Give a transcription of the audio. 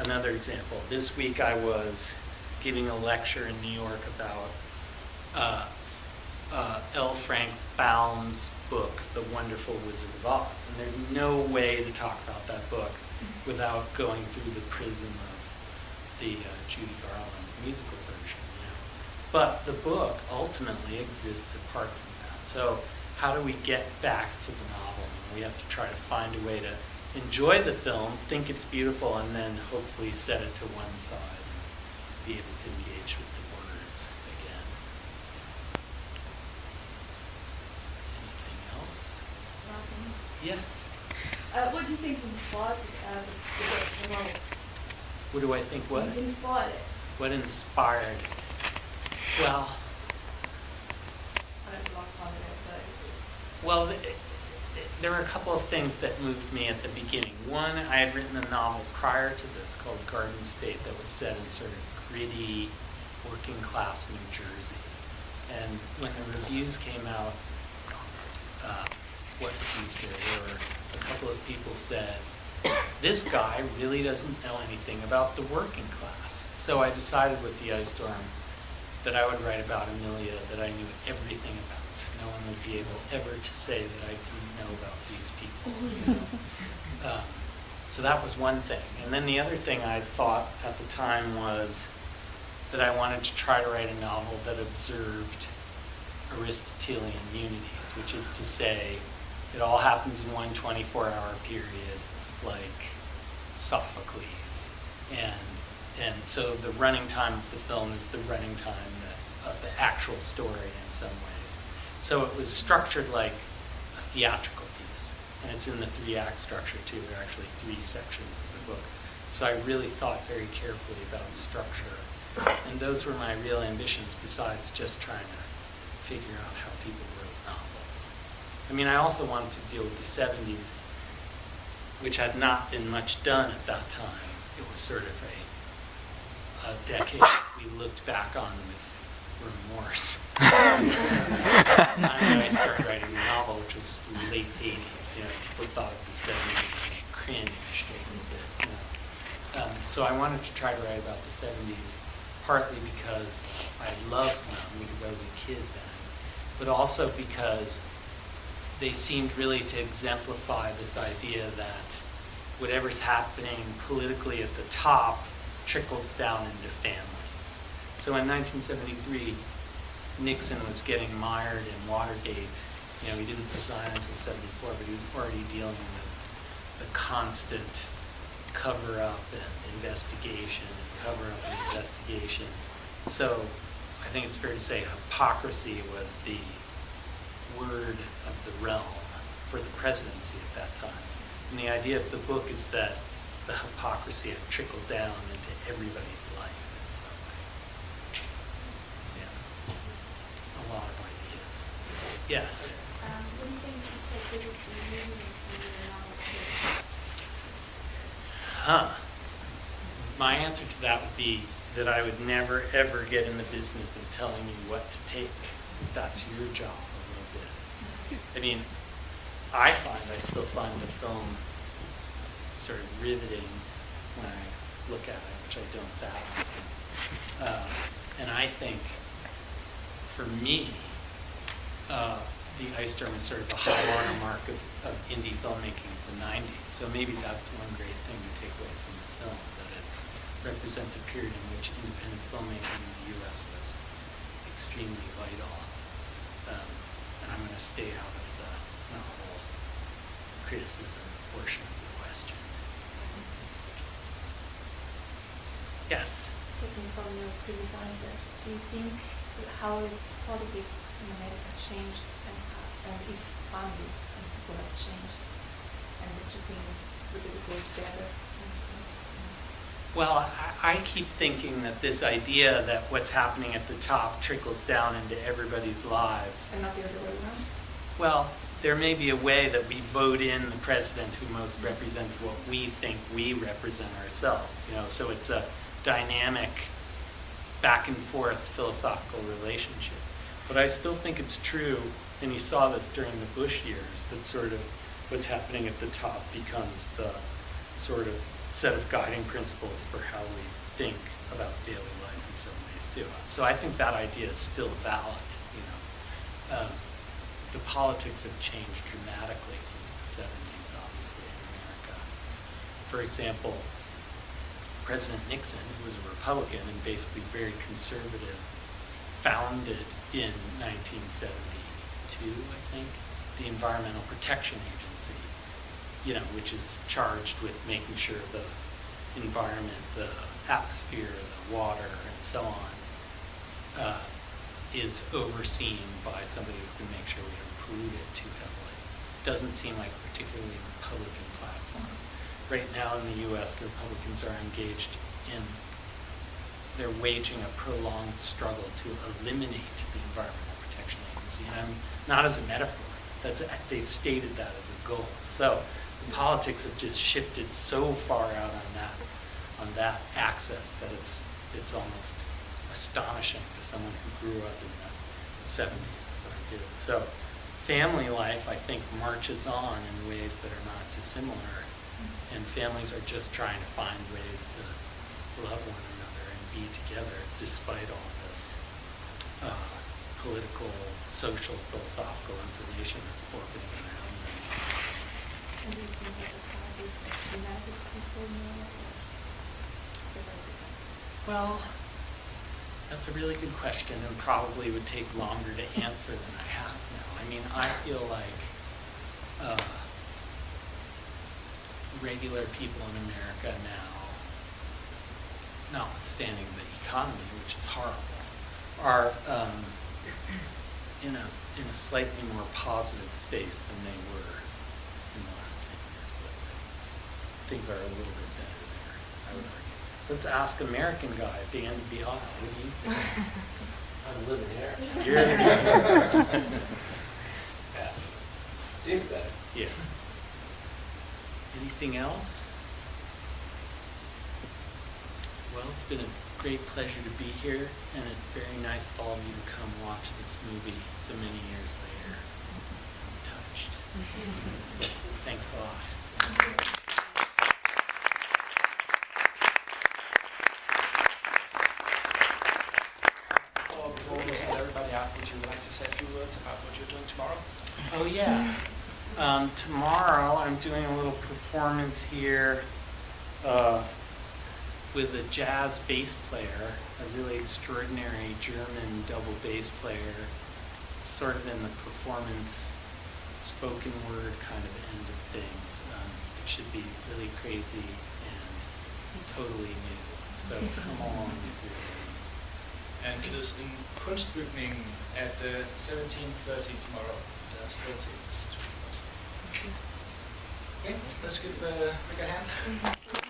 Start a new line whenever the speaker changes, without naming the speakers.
another example. This week I was giving a lecture in New York about L. Frank Baum's book, The Wonderful Wizard of Oz. And there's no way to talk about that book without going through the prism of the Judy Garland musical version. But the book ultimately exists apart from that. So how do we get back to the novel? We have to try to find a way to enjoy the film, think it's beautiful, and then hopefully set it to one side and be able to engage with the words again. Anything else?
Nothing.
Yes?
What do you think inspired the novel?
What do I think what?
Inspired it.
What inspired? Well,
I don't like holidays, so.
well, there were a couple of things that moved me at the beginning. One, I had written a novel prior to this called Garden State that was set in sort of gritty, working class New Jersey. And when the reviews came out, what reviews there were, a couple of people said, this guy really doesn't know anything about the working class. So I decided with The Ice Storm that I would write about Amelia that I knew everything about. No one would be able ever to say that I didn't know about these people. So that was one thing. And then the other thing I thought at the time was that I wanted to try to write a novel that observed Aristotelian unities, which is to say, it all happens in one 24-hour period, like Sophocles. And so the running time of the film is the running time of the actual story in some ways. So it was structured like a theatrical piece, and it's in the 3-act structure too. There are actually 3 sections of the book. So I really thought very carefully about structure, and those were my real ambitions besides just trying to figure out how people wrote novels. I mean, I also wanted to deal with the 70s, which had not been much done at that time. It was sort of a decade we looked back on with remorse. At the time I started writing the novel, which was the late 80s, people thought of the 70s and cringed a little bit. So I wanted to try to write about the 70s, partly because I loved them, because I was a kid then, but also because they seemed really to exemplify this idea that whatever's happening politically at the top trickles down into families. So in 1973, Nixon was getting mired in Watergate. He didn't resign until 74, but he was already dealing with the constant cover-up and investigation and cover-up and investigation. So I think it's fair to say hypocrisy was the word of the realm for the presidency at that time. And the idea of the book is that the hypocrisy had trickled down into everybody's life in some way. Yeah. A lot of ideas. Yes?
What do you think you take with you in your novel?
My answer to that would be that I would never, ever get in the business of telling you what to take. That's your job a little bit. I mean, I still find the film sort of riveting when I look at it, which I don't that often. And I think, for me, The Ice Storm is sort of a high watermark of indie filmmaking of the 90s. So maybe that's one great thing to take away from the film, that it represents a period in which independent filmmaking in the U.S. was extremely vital. And I'm going to stay out of the novel criticism portion of the question. Yes?
Taking from your previous answer, do you think how is politics in America changed, and if families and people have changed, and the two things would go together?
Well, I keep thinking that this idea that what's happening at the top trickles down into everybody's lives.
And not the other way around?
Well, there may be a way that we vote in the president who most represents what we think we represent ourselves. So it's a dynamic back and forth philosophical relationship. But I still think it's true, and you saw this during the Bush years, that sort of what's happening at the top becomes the sort of set of guiding principles for how we think about daily life in some ways too. So I think that idea is still valid. The politics have changed dramatically since the 70s, obviously, in America. For example, President Nixon, who was a Republican and basically very conservative, founded in 1972, I think, the Environmental Protection Agency, which is charged with making sure the environment, the atmosphere, the water, and so on, is overseen by somebody who's going to make sure we don't pollute it too heavily. Doesn't seem like a particularly Republican platform. Right now in the U.S., the Republicans are engaged in, they're waging a prolonged struggle to eliminate the Environmental Protection Agency. And I'm not as a metaphor, they've stated that as a goal. So the politics have just shifted so far out on that axis that it's almost astonishing to someone who grew up in the 70s as I did. So family life, I think, marches on in ways that are not dissimilar, and families are just trying to find ways to love one another and be together despite all this political, social, philosophical information that's orbiting around them.
And do you think that the causes united people more or separated them?
Well, that's a really good question and probably would take longer to answer than I have now. I mean, I feel like regular people in America now, notwithstanding the economy, which is horrible, are in a slightly more positive space than they were in the last 10 years, let's say. Things are a little bit better there, I would argue. Let's ask American guy at the end of the aisle. What do you think?
I'm living here.
You're the
Yeah. Seems better.
Yeah. Anything else? Well, it's been a great pleasure to be here, and it's very nice of all of you to come watch this movie so many years later. I'm touched. So, thanks a lot.
Before we send everybody out, would you like to say a few words about what you're doing tomorrow?
Oh yeah. Tomorrow I'm doing a little performance here with a jazz bass player, a really extraordinary German double bass player. It's sort of in the performance, spoken word kind of end of things. It should be really crazy and totally new. So come along if you're ready.
And it is in Kunstbüchning at 17:30 tomorrow. Still tickets. Okay, let's give Rick a hand.